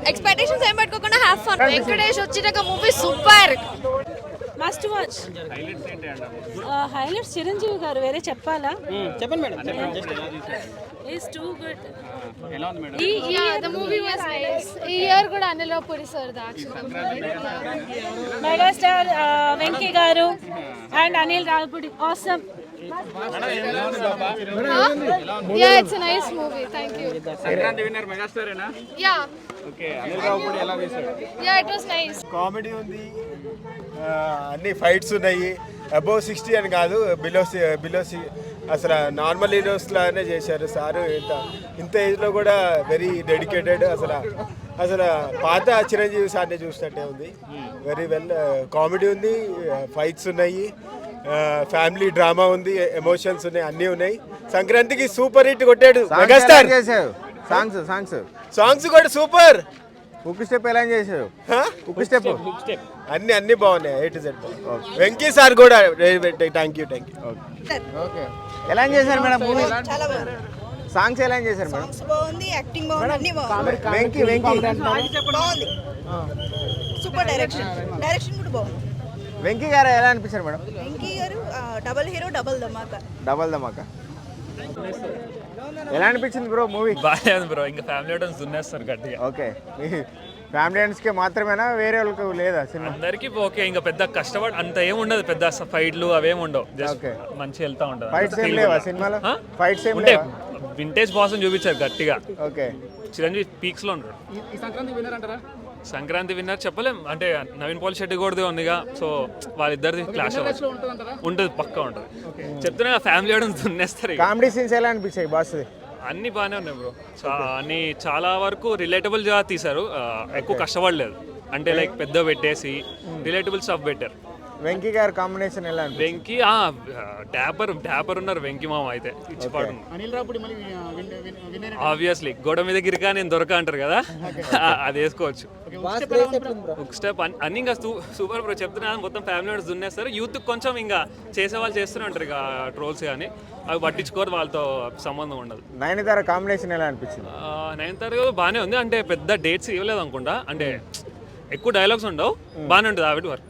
Expectations ఏం పెట్టుకోకుండా have fun. Venkatesh వచ్చినాక movie super. Must watch. Highlights Chiranjeevi garu వేరే చెప్పాలా? చెప్పండి madam. Is too good. The movie was nice. ఈ ఇయర్ కూడా Anil Ravipudi sir megastar Venky garu and Anil Ravipudi awesome. Yeah, it's a nice movie. Thank you. Sankranti winner మెగాస్టారేనా? Yeah. Okay, Anil Ravipudi ఎలా చేశాడు? Yeah, it was nice. Comedy ఉంది, అన్ని ఫైట్స్ ఉన్నాయి. అబౌవ్ 60 అని కాదు, బిలో అసలు నార్మల్ హీరోస్ లాగానే చేశారు సారు. ఇంత ఏజ్లో కూడా వెరీ డెడికేటెడ్. అసలు పాత చిరంజీవి సార్ని చూసినట్టే ఉంది. Very well. కామెడీ ఉంది, ఫైట్స్ ఉన్నాయి, ఫ్యామిలీ డ్రామా ఉంది, ఎమోషన్స్ ఉన్నాయి, అన్నీ ఉన్నాయి. సంక్రాంతికి సూపర్ హిట్ కొట్టాడు మెగాస్టార్. సాంగ్స్ కూడా సూపర్. హుక్ స్టెప్ ఎలా చేశారు? హుక్ స్టెప్ అన్ని బాగున్నాయి. A to Z. Venky sir కూడా థ్యాంక్ యూ. ఓకే, ఎలా చేశారు మేడం మూవీ? చాలా బాగుంది. సాంగ్స్ ఎలా చేశారు మేడం? సాంగ్స్ బాగుంది, యాక్టింగ్ బాగుంది, అన్ని బాగుంది. వెంకీ బాగుంది. సూపర్ డైరెక్షన్ కూడా బాగుంది. వెంకీ గారు ఎలా అనిపించారు మేడం? వెంకీ గారు డబల్ హీరో, డబల్ ధమాకా. ఎలా అనిపించింది బ్రో మూవీ? బాగా ఉంది బ్రో. ఇంకా ఫ్యామిలీ ఆడియన్స్ దున్నేస్తారు గట్టిగా. ఓకే, మీ ఫ్యామిలీ ఆడియన్స్కి మాత్రమేనా, వేరే వాళ్ళకి లేదా సినిమా? అందరికి ఓకే. ఇంకా పెద్ద కష్టపడి అంత ఏం ఉండదు, పెద్ద ఫైట్లు అవేం ఉండవు. జస్ట్ మంచి వెళ్తా ఉంటుంది. ఫైట్స్ ఏం లేవా సినిమాలో? ఫైట్స్ ఏం ఉంటే లేవా? వింటేజ్ బాస్ చూపించారు గట్టిగా. ఓకే, చిరంజీవి పీక్స్ లో ఉన్నాడు. ఈ సంక్రాంతి విన్నర్ అంటారా? సంక్రాంతి విన్నర్ చెప్పలేం. అంటే నవీన్ పాల్ శెట్టి కూడా ఉందిగా, సో వాళ్ళిద్దరిది క్లాష్ ఉంటుంది, పక్కా ఉంటుంది. చెప్తున్నా ఫ్యామిలీ ఆడియన్స్ దున్నేస్తారు. కామెడీ సీన్స్ ఎలా అనిపించాయి బాస్? అన్ని బాగానే ఉన్నాయి బ్రో. అన్ని చాలా వరకు రిలేటబుల్గా తీశారు. ఎక్కువ కష్టపడలేదు. అంటే లైక్ పెద్ద పెట్టేసి రిలేటబుల్ స్టఫ్ పెట్టారు. వెంకీ గారు కాంబినేషన్ ఎలా అనిపించింది? వెంకీ డాపర్ ఉన్నారు వెంకీ మామ అయితే ఇచ్చిపాడు. అనిల్ రావుపూడి మళ్ళీ విన్నర్. ఆబ్వియస్లీ గోడ మీద గిరికా నేను దొరక అంటారు కదా, అది వేసుకోవచ్చు. ఒక స్టెప్ అన్ని ఇంకా సూపర్ బ్రో. చెప్తున్నా మొత్తం ఫ్యామిలీ మెంబర్స్ దున్నేస్తారు. యూత్ కొంచెం ఇంకా చేసేవాళ్ళు చేస్తూనే ఉంటారు ఇక ట్రోల్స్ కానీ, అవి పట్టించుకోరు, వాళ్ళతో సంబంధం ఉండదు. నయనతార కాంబినేషన్ ఎలా అనిపించింది? నయనతార బాగానే ఉంది. అంటే పెద్ద డేట్స్ ఇవ్వలేదు అనుకుంటా, అంటే ఎక్కువ డైలాగ్స్ ఉండవు, బాగానే ఉంటుంది ఆవిడ వర్క్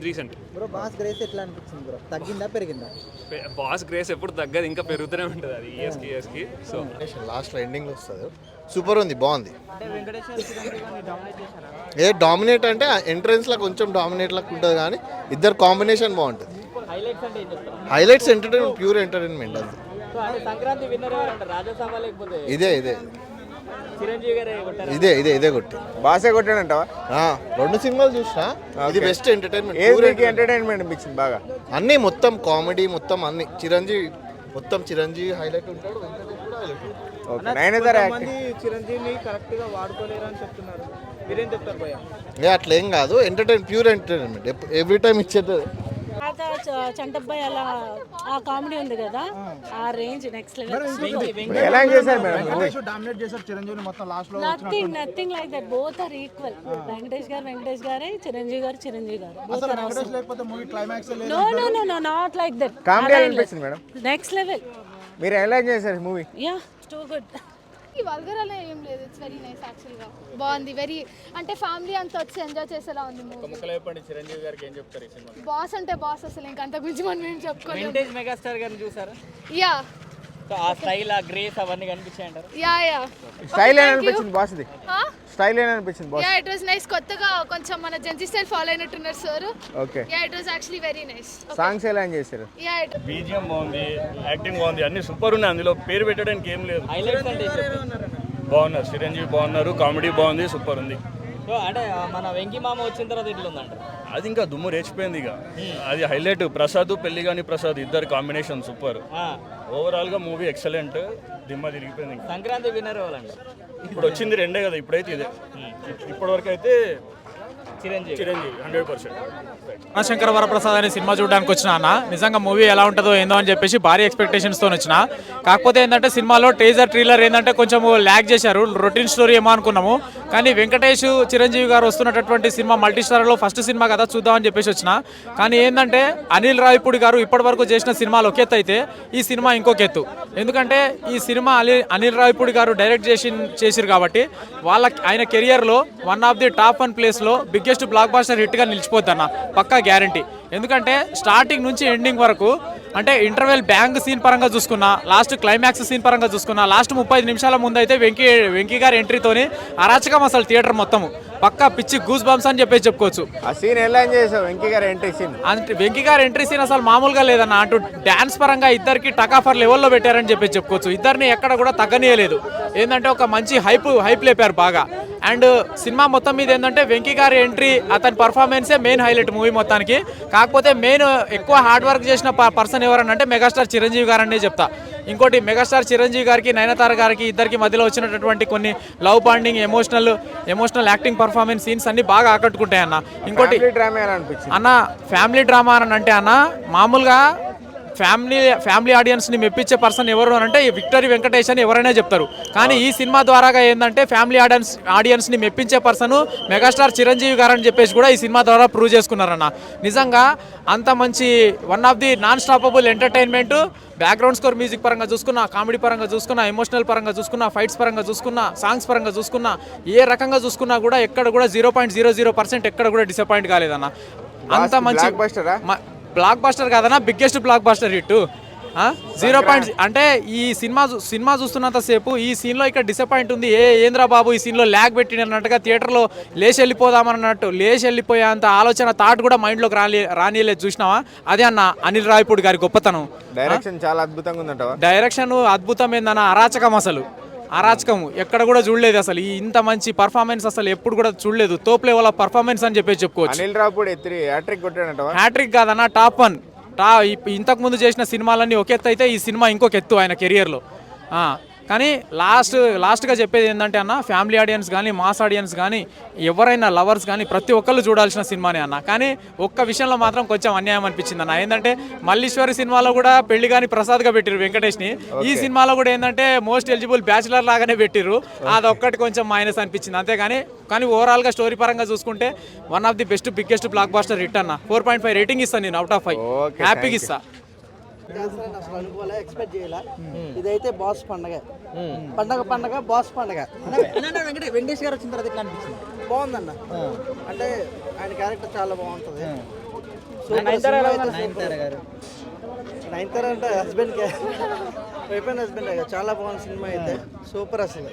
రీసెంట్. బాస్ గ్రేస్ ఎట్లా అనిపించింది బ్రో? తగ్గిందా పెరిగిందా? బాస్ గ్రేస్ ఎప్పుడు తగ్గదు, ఇంకా పెరుగుతూనే ఉంటుంది అది ఇయర్స్కి. సో లాస్ట్ ఎండింగ్లో వస్తుంది. సూపర్ ఉంది, బాగుంది. డామినేట్ అంటే ఎంట్రన్స్లో కొంచెం డామినేట్ లాగా ఉంటుంది, కానీ ఇద్దరు కాంబినేషన్ బాగుంటుంది. హైలైట్స్ ఎంటర్టైన్మెంట్, ప్యూర్ ఎంటర్టైన్మెంట్ అది. ఇదే కొట్టి బాసే కొట్టాడంటావా? 2 సినిమాలు చూసినా, ఇది బెస్ట్ ఎంటర్టైన్మెంట్. ఎంటర్టైన్మెంట్ అనిపించింది బాగా. అన్నీ మొత్తం కామెడీ, మొత్తం అన్ని చిరంజీవి హైలైట్ ఉంటాడు, వెంకటేష్ కూడా హైలైట్ ఉంటాడు. నయనతార చిరంజీవిని కరెక్ట్ గా వాడుకోలేరు అని చెప్తున్నారు, మీరేం చెప్తారు భయ్యా? అట్లా ఏం కాదు, ప్యూర్ ఎంటర్టైన్మెంట్ ఎవ్రీ టైం ఇచ్చేది. చంటబ్బాయి అలా ఆ కామెడీ ఉంది కదా, ఆ రేంజ్ నెక్స్ట్ లెవెల్. ఎలా చేశారు మేడం? డామినేట్ చేశారు చిరంజీవిని మొత్తం లాస్ట్ లో. Nothing like that, both are equal. Venkatesh గారే, చిరంజీవి గారు. లేకపోతే movie climax no not like that. Comedy అనిపించింది మేడం, నెక్స్ట్ లెవెల్. మీరు ఎలా చేశారు movie? Yeah, too good. Vulgar అలా ఏం లేదు, ఇట్స్ వెరీ నైస్ యాక్చువల్గా. బాగుంది, వెరీ అంటే ఫ్యామిలీ అంతా వచ్చి ఎంజాయ్ చేసేలా ఉంది మూవీ. చిరంజీవి గారికి ఏం చెప్తారు ఈ సినిమా? బాస్ అంటే బాస్, అసలు ఇంకా అంత గురించి మనం ఏం చెప్పుకోలేము. వింటేజ్ మెగాస్టార్ గారిని చూసారా? యా, ఆ స్టైల్, ఆ గ్రేస్ అవన్నీ కనిపించాయి అంటారు. యా. స్టైల్ ఎలా అనిపించింది బాస్ది? స్టైల్ ఎలా అనిపించింది boss? Yeah, it was nice. కొత్తగా కొంచెం మన జెన్జీ స్టైల్ ఫాలో అయినట్టున్నారు sir. Okay. Yeah, it was actually very nice. Songs ఎలా చేశారు? యా, బీజిఎం బాగుంది, యాక్టింగ్ బాగుంది, అన్ని సూపర్ ఉన్నాయి. అందులో పేరు పెట్టడానికి ఏం లేదు. హైలైట్స్ అంటే బాగున్నారు, చిరంజీవి బాగున్నారు, కామెడీ బాగుంది, సూపర్ ఉంది. సో అంటే మన వెంకీ మామ వచ్చిన తర్వాత ఇట్లా ఉందంట. అది ఇంకా దుమ్ము రేచిపోయింది. ఇక అది హైలైట్. ప్రసాద్, పెళ్లి కానీ ప్రసాద్, ఇద్దరు కాంబినేషన్ సూపర్. ఓవరాల్ గా మూవీ ఎక్సలెంట్, దిమ్మ తిరిగిపోయింది. సంక్రాంతి విన్నర్ అవ్వాలండి. ఇప్పుడు వచ్చింది రెండే కదా, ఇప్పుడైతే ఇదే. ఇప్పటివరకు అయితే చిరంజీవి 100%. శంకర వరప్రసాద్ అనే సినిమా చూడడానికి వచ్చిన అన్న నిజంగా మూవీ ఎలా ఉంటుందో ఏందో అని చెప్పేసి భారీ ఎక్స్పెక్టేషన్స్తో వచ్చిన. కాకపోతే ఏంటంటే సినిమాలో టేజర్ ట్రైలర్ ఏంటంటే కొంచెం ల్యాగ్ చేశారు, రొటీన్ స్టోరీ ఏమో అనుకున్నాము. కానీ వెంకటేష్ చిరంజీవి గారు వస్తున్నటువంటి సినిమా మల్టీస్టార్లో ఫస్ట్ సినిమా కదా చూద్దామని చెప్పేసి వచ్చిన. కానీ ఏంటంటే అనిల్ రావిపూడి గారు ఇప్పటివరకు చేసిన సినిమాలు ఒక ఎత్తు అయితే ఈ సినిమా ఇంకొక ఎత్తు. ఎందుకంటే ఈ సినిమా అనిల్ రావిపూడి గారు డైరెక్ట్ చేసిరు కాబట్టి ఆయన కెరియర్లో వన్ ఆఫ్ ది టాప్ 1 ప్లేస్లో బిగ్గెస్ట్ బ్లాక్ బాస్టర్ హిట్గా నిలిచిపోద్ది అన్న, పక్కా గ్యారంటీ. ఎందుకంటే స్టార్టింగ్ నుంచి ఎండింగ్ వరకు అంటే ఇంటర్వెల్ బ్యాంక్ సీన్ పరంగా చూసుకున్నా, లాస్ట్ క్లైమాక్స్ సీన్ పరంగా చూసుకున్నా, లాస్ట్ 35 నిమిషాల ముందు అయితే వెంకీ గారి ఎంట్రీతోని అరాచకం అసలు థియేటర్ మొత్తం పక్కా పిచ్చి గూస్ బంప్స్ అని చెప్పేసి చెప్పుకోవచ్చు. ఆ సీన్ ఎలా ఎంజాయ్ చేసావు వెంకీ గారి ఎంట్రీ సీన్? అంటే వెంకీ గారి ఎంట్రీ సీన్ అసలు మామూలుగా లేదన్న. అటు డ్యాన్స్ పరంగా ఇద్దరికి టకాఫర్ లెవెల్లో పెట్టారని చెప్పేసి చెప్పుకోవచ్చు. ఇద్దరిని ఎక్కడ కూడా తగ్గనీయలేదు. ఏంటంటే ఒక మంచి హైప్ లేపారు బాగా. అండ్ సినిమా మొత్తం మీద ఏంటంటే వెంకీ గారి ఎంట్రీ, అతని పర్ఫార్మెన్సే మెయిన్ హైలైట్ మూవీ మొత్తానికి. కాకపోతే మెయిన్ ఎక్కువ హార్డ్ వర్క్ చేసిన పర్సన్ ఎవరనంటే మెగాస్టార్ చిరంజీవి గారు అనే చెప్తా. ఇంకోటి మెగాస్టార్ చిరంజీవి గారికి నయనతార గారికి ఇద్దరికి మధ్యలో వచ్చినటువంటి కొన్ని love bonding, emotional acting performance scenes అన్ని బాగా ఆకట్టుకుంటాయి అన్న. ఇంకోటి అన్న ఫ్యామిలీ డ్రామా అని అంటే అన్న మామూలుగా ఫ్యామిలీ ఆడియన్స్ని మెప్పించే పర్సన్ ఎవరు అని అంటే విక్టరీ వెంకటేష్ అని ఎవరైనా చెప్తారు. కానీ ఈ సినిమా ద్వారాగా ఏంటంటే ఫ్యామిలీ ఆడియన్స్ని మెప్పించే పర్సన్ మెగాస్టార్ చిరంజీవి గారు అని చెప్పేసి కూడా ఈ సినిమా ద్వారా ప్రూవ్ చేసుకున్నారన్న. నిజంగా అంత మంచి one of the non stoppable entertainment. Background score music పరంగా చూసుకున్నా, కామెడీ పరంగా చూసుకున్నా, ఎమోషనల్ పరంగా చూసుకున్నా, ఫైట్స్ పరంగా చూసుకున్నా, సాంగ్స్ పరంగా చూసుకున్నా, ఏ రకంగా చూసుకున్నా కూడా ఎక్కడ కూడా 0.00% ఎక్కడ కూడా డిసప్పాయింట్ కాలేదన్న. అంత మంచి బ్లాక్ బాస్టర్ కాదన్నా, బిగ్గెస్ట్ బ్లాక్ బాస్టర్ హిట్. 0. అంటే ఈ సినిమా చూస్తున్నంతసేపు ఈ సీన్లో ఇక్కడ డిసప్పాయింట్ ఉంది, ఏంద్రా బాబు ఈ సీన్లో ల్యాగ్ పెట్టినట్టుగా థియేటర్లో లేచి వెళ్ళిపోయేంత ఆలోచన థాట్ కూడా మైండ్లోకి రానియలేదు. చూసినావా? అదే అన్న అనిల్ రావిపూడి గారి గొప్పతనం. డైరెక్షన్ చాలా అద్భుతంగా ఉందంట. డైరెక్షన్ అద్భుతం ఏందన్న, అరాచకం ఎక్కడ కూడా చూడలేదు అసలు. ఇంత మంచి పర్ఫార్మెన్స్ అసలు ఎప్పుడు కూడా చూడలేదు. తోప్ లెవెల్ ఆఫ్ పర్ఫార్మెన్స్ అని చెప్పేసి చెప్పుకోవచ్చు. అనిల్ రావిపూడి హ్యాట్రిక్ కొట్టాడంట. హ్యాట్రిక్ కాదన్న, టాప్ 1. ఇంతకు ముందు చేసిన సినిమాలన్నీ ఒక ఎత్తు అయితే ఈ సినిమా ఇంకొక ఎత్తు ఆయన కెరియర్లో. కానీ లాస్ట్గా చెప్పేది ఏంటంటే అన్న, ఫ్యామిలీ ఆడియన్స్ కానీ మాస్ ఆడియన్స్ కానీ ఎవరైనా లవర్స్ కానీ ప్రతి ఒక్కళ్ళు చూడాల్సిన సినిమానే అన్న. కానీ ఒక్క విషయంలో మాత్రం కొంచెం అన్యాయం అనిపించింది అన్న. ఏంటంటే మల్లీశ్వరి సినిమాలో కూడా పెళ్లి కానీ ప్రసాద్గా పెట్టిరు వెంకటేష్ని. ఈ సినిమాలో కూడా ఏంటంటే మోస్ట్ ఎలిజిబుల్ బ్యాచిలర్ లాగానే పెట్టిరు. అదొక్కటి కొంచెం మైనస్ అనిపించింది అంతేగాని. కానీ ఓవరాల్గా స్టోరీ పరంగా చూసుకుంటే one of the biggest blockbuster hit అన్న. 4.5 రేటింగ్ ఇస్తాను నేను అవుట్ ఆఫ్ 5. హ్యాపీగా ఇస్తా. అసలు అనుకోలే, ఎక్స్పెక్ట్ చేయాల. ఇదైతే బాస్ పండగ బాస్ పండగ. వెంకటేష్ గారు వచ్చిన తర్వాత ఎట్లా అనిపించింది? బాగుందన్న. అంటే ఆయన క్యారెక్టర్ చాలా బాగుంటుంది. నయనతార అంటే హస్బెండ్ చాలా బాగుంది సినిమా అయితే. సూపర్ అసలు.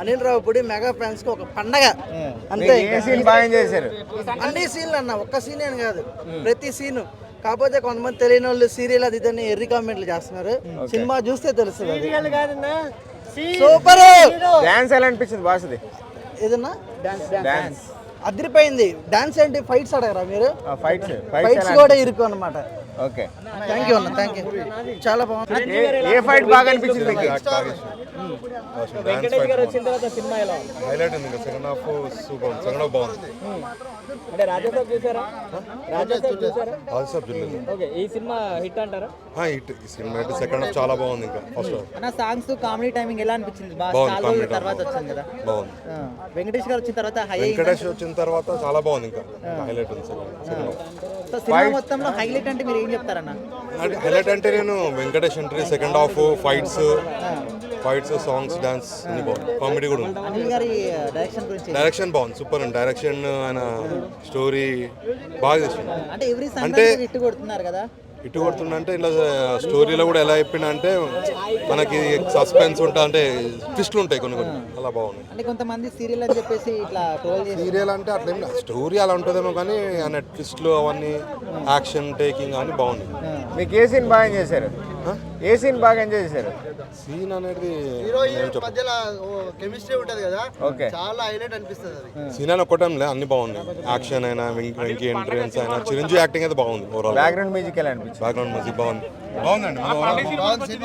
అనిల్ రావిపూడి మెగా ఫ్యాన్స్ కి ఒక పండగ అంతే. అన్ని సీన్లు అన్న, ఒక్క సీన్ అని కాదు, ప్రతి సీను. కాకపోతే కొంతమంది తెలియని వాళ్ళు సీరియల్ అది ఇదని ఎర్రి కామెంట్లు చేస్తున్నారు. సినిమా చూస్తే తెలుస్తుంది. సూపర్. డాన్స్ ఎలా అనిపించింది బాస్ది? ఏదన్నా డాన్స్ అదిరిపోయింది. డాన్స్ ఏంటి, ఫైట్స్ అడగరా మీరు? ఫైట్స్ కూడా ఇరుకు అన్నమాట. ఓకే, థ్యాంక్ యూ అన్న, థ్యాంక్ యూ. చాలా బాగుంది. ఏ ఫైట్ బాగా అనిపించింది? వెంకటేష్ గారు వచ్చిన తర్వాత సినిమా ఎలా హైలైట్ ఉంది. Second half super, second half బాగుంది. అంటే రాజాసాబ్ చూసారా? ఓకే, ఈ సినిమా హిట్ అంటారా? హిట్. ఈ సినిమా అయితే సెకండ్ హాఫ్ చాలా బాగుంది. ఇంకా ఫస్ట్ హాఫ్ అన్న సాంగ్స్ కామెడీ టైమింగ్ ఎలా అనిపించింది? బాగుంది. తర్వాత వచ్చింది కదా, బాగుంది. వెంకటేష్ గారు వచ్చిన తర్వాత వెంకటేష్ వచ్చిన తర్వాత చాలా బాగుంది. ఇంకా హైలైట్ ఉంది సెకండ్ హాఫ్. సో సినిమా మొత్తంలో హైలైట్ అంటే మీరు ఏం చెప్తారన్న? హైలైట్ అంటే నేను Venkatesh entry, second half, fights, songs, dance అన్ని బాగుంది. కామెడీ కూడా ఉంది. అనిల్ గారి డైరెక్షన్ గురించి? డైరెక్షన్ బాగుంది, సూపర్ అండి. డైరెక్షన్, ఆయన స్టోరీ బాగా చేసింది. అంటే ఎవ్రీ సండే హిట్ కొడుతున్నారు కదా. ఇటు కొడుతుందంటే ఇలా స్టోరీలో కూడా ఎలా చెప్పిన అంటే మనకి సస్పెన్స్ ఉంటా, అంటే ట్విస్ట్లు ఉంటాయి కొన్ని అలా బాగున్నాయి. అంటే కొంతమంది సీరియల్ అని చెప్పేసి ఇట్లా ట్రోల్ చేసి, సీరియల్ అంటే అట్లా స్టోరీ అలా ఉంటుందేమో కానీ ఆయన ట్విస్ట్లు అవన్నీ యాక్షన్ టేకింగ్ అని బాగుంది. మీకు ఏ సీన్ బాగా ఎంజాయ్ చేశారు? ఏ సీన్ బాగా ఎంజాయ్ చేశారు? సీన్ అనేది కెమిస్ట్రీ ఉంటది కదా, ఓకే, చాలా హైలైట్ అనిపిస్తుంది. సీన్ అని ఒకటంలే, అన్ని బాగున్నాయి. యాక్షన్ అయినా, వెంకీ ఎంట్రన్స్ అయినా, చిరంజీవి యాక్టింగ్ అయితే బాగుంది. ఓవరాల్ బ్యాక్గ్రౌండ్ మ్యూజిక్ ఎలా అనిపించింది? బ్యాక్గ్రౌండ్ మ్యూజిక్ బాగుంది.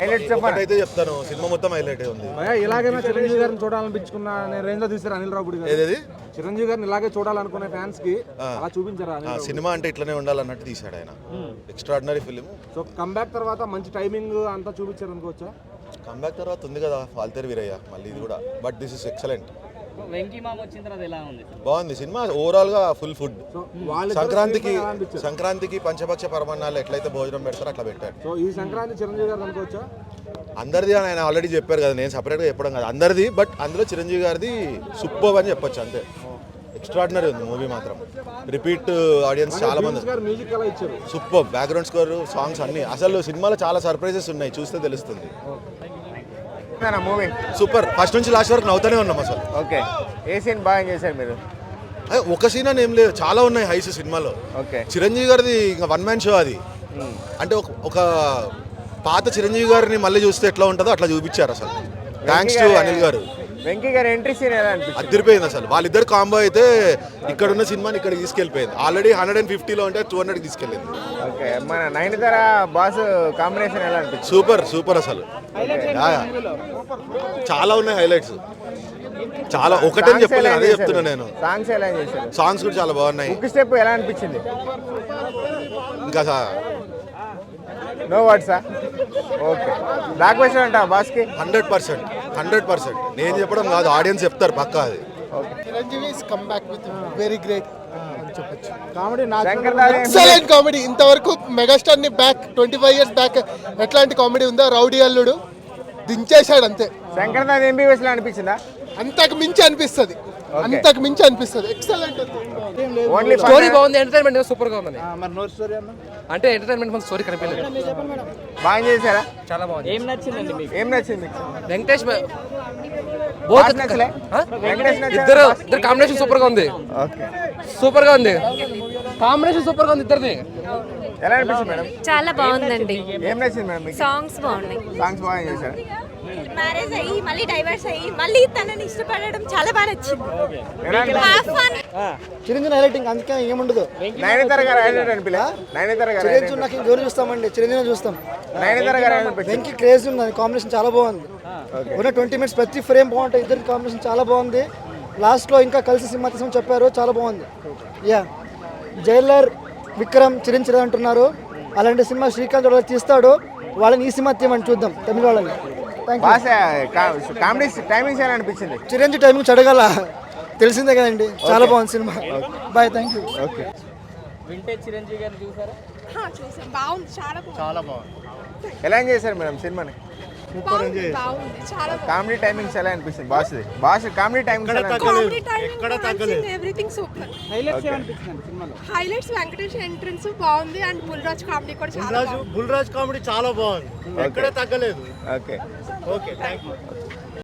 హైలైట్స్ చెప్పండి. అయితే చెప్తాను, సినిమా మొత్తం హైలైట్ ఉంది. ఇలాగైనా చిరంజీవి గారిని చూడాలనిపించుకున్న రేంజ్ లో తీసారు అనిల్ రావుపూడి గారు. ఏదేది చిరంజీవి గారిని ఇలాగే చూడాలనుకునే ఫ్యాన్స్ కి అలా చూపించారు ఆ సినిమా అంటే ఇట్లనే ఉండాలన్నట్టు తీసాడు ఆయన. Extraordinary film. సో కంబ్యాక్ తర్వాత మంచి టైమింగ్ అంతా చూపించారు అనుకోవచ్చా? కంబ్యాక్ తర్వాత ఉంది కదా ఫాల్తేరు వీరయ్య, మళ్ళీ ఇది కూడా. But this is excellent. బాగుంది సినిమా ఓవరాల్ గా ఫుల్ ఫుడ్. సంక్రాంతికి పంచపక్ష పరమాన్నాలు ఎట్లయితే భోజనం పెడతారో అట్లా పెట్టాడు. సో ఈ సంక్రాంతి చిరంజీవి గారు అనుకోవచ్చా? అందరిది అని ఆయన ఆల్రెడీ చెప్పారు కదా, నేను సపరేట్గా చెప్పడం కదా, అందరిది. బట్ అందులో చిరంజీవి గారిది సూపర్ అని చెప్పొచ్చు అంతే. ఎక్స్ట్రాడినరీ ఉంది మూవీ మాత్రం. రిపీట్ ఆడియన్స్ చాలా మంది. మ్యూజిక్ ఎలా ఇచ్చారు? సూపర్ బ్యాక్గ్రౌండ్ స్కోర్, సాంగ్స్ అన్ని. అసలు సినిమాలో చాలా సర్ప్రైజెస్ ఉన్నాయి, చూస్తే తెలుస్తుంది. మూవీ సూపర్, ఫస్ట్ నుంచి లాస్ట్ వరకు నవ్వుతూనే ఉన్నాం అసలు. ఓకే, ఏ సీన్ బాగా చేశారు మీరు? ఒక సీన్ అని ఏం లేదు, చాలా ఉన్నాయి హైస్ సినిమాలో. ఓకే, చిరంజీవి గారిది ఇంకా 1 man షో అది. అంటే ఒక పాత చిరంజీవి గారిని మళ్ళీ చూస్తే ఎట్లా ఉంటుందో అట్లా చూపించారు అసలు. థ్యాంక్స్ టు అనిల్ గారు. వెంకీ గారి ఎంట్రీ సీన్ ఎలా అనిపించింది? అదిరిపోయింది అసలు. వాళ్ళిద్దరు కాంబో అయితే ఇక్కడున్న సినిమాని ఇక్కడికి తీసుకెళ్ళిపోయింది. ఆల్రెడీ 150లో ఉంటే 200కి తీసుకెళ్ళింది. ఓకే, మన నయనతార బాస్ కాంబినేషన్ ఎలా అనిపించింది? సూపర్ సూపర్ అసలు. చాలా ఉన్నాయి హైలైట్స్, చాలా. ఒకటని చెప్పలేదు, అదే చెప్తున్నా నేను. సాంగ్స్ ఎలా చేశారు? సాంగ్స్ కూడా చాలా బాగున్నాయి. ఒక స్టెప్ ఎలా అనిపించింది? ఇంకా నో వర్డ్సా? ఓకే, బ్లాక్ బస్టర్ అంట బాస్కి. 100%. నేను చెప్పడం కాదు, ఆడియన్స్ చెప్తారు పక్కా అది. Chiranjeevi is come back with very great అని చెప్పొచ్చు. Comedy excellent comedy. ఇంతవరకు మెగాస్టార్ ని బ్యాక్ 25 years బ్యాక్ ఎట్లాంటి కామెడీ ఉందో రౌడీ అల్లుడు దించేశాడు అంతే. శంకర్దాస్ ఎంబీబీఎస్ లో అనిపించిందా? అంతకు మించి అనిపిస్తుంది. ఎక్సలెంట్. ఓన్లీ స్టోరీ బాగుంది, ఎంటర్టైన్మెంట్ సూపర్ గా ఉంది. మరి నో స్టోరీ అన్న అంటే ఎంటర్టైన్మెంట్ మన స్టోరీ కనిపించలేదు. బాగా చేశారా? చాలా బాగుంది. ఏం నచ్చింది మీకు? వెంకటేష్ బాస్ నచ్చలే? ఇద్దరు కాంబినేషన్ సూపర్ గా ఉంది. ఓకే, సూపర్ గా ఉంది కాంబినేషన్, సూపర్ గా ఉంది ఇద్దరిది. ఎలా అనిపించింది మేడం? చాలా బాగుందండి. ఏం నచ్చింది మేడం మీకు? సాంగ్స్ బాగున్నాయి. సాంగ్స్ బాగా చేశారు. మ్యారేజ్ అయ్యి మళ్ళీ డైవర్స్ అయ్యి మళ్ళీ తనని ఇష్టపడడం చాలా బాగా నచ్చింది. చిరంజీవి హైలైటింగ్, అందుకే ఏముండదు. నయనతార గారు హైలైట్ అనిపించలే? నయనతార గారు చిరంజీవి నాకు ఇంకెవరు చూస్తామండి, చిరంజీవి చూస్తాం. నయనతార గారు అనిపించింది. వెంకీ క్రేజ్ ఉంది, కాంబినేషన్ చాలా బాగుంది. ఉన్న 20 minutes ప్రతి ఫ్రేమ్ బాగుంటాయి. ఇద్దరు కాంబినేషన్ చాలా బాగుంది. లాస్ట్లో ఇంకా కలిసి సినిమా తీసామని చెప్పారు, చాలా బాగుంది. యా, జైలర్ విక్రమ్ చిరంజీవి అంటున్నారు. అలాంటి సినిమా శ్రీకాంత్ వాళ్ళకి తీస్తాడు. వాళ్ళని ఈ సినిమా తీయమని చూద్దాం, తమిళ వాళ్ళని. కామెడీ టైమింగ్స్ ఎలా అనిపించింది? చిరంజీవి టైమింగ్ చడగల తెలిసిందే కదండి, చాలా బాగుంది సినిమా. Bye, thank you. Okay, vintage Chiranjeevi గారిని చూసారా? బాగుంది, చాలా బాగుంది. ఎలా చేశారు మేడం సినిమాని? బాగుంది, చాలా కామెడీ టైమింగ్స్ ఎలా అనిపిస్తుంది? Boss comedy timings everything super. Highlights Venkatesh entrance బాగుంది అండ్ బుల్రాజ్ కామెడీ కూడా చాలా బాగుంది. బుల్రాజ్ కామెడీ చాలా బాగుంది, ఎక్కడ తగ్గలేదు. Okay, okay, thank you.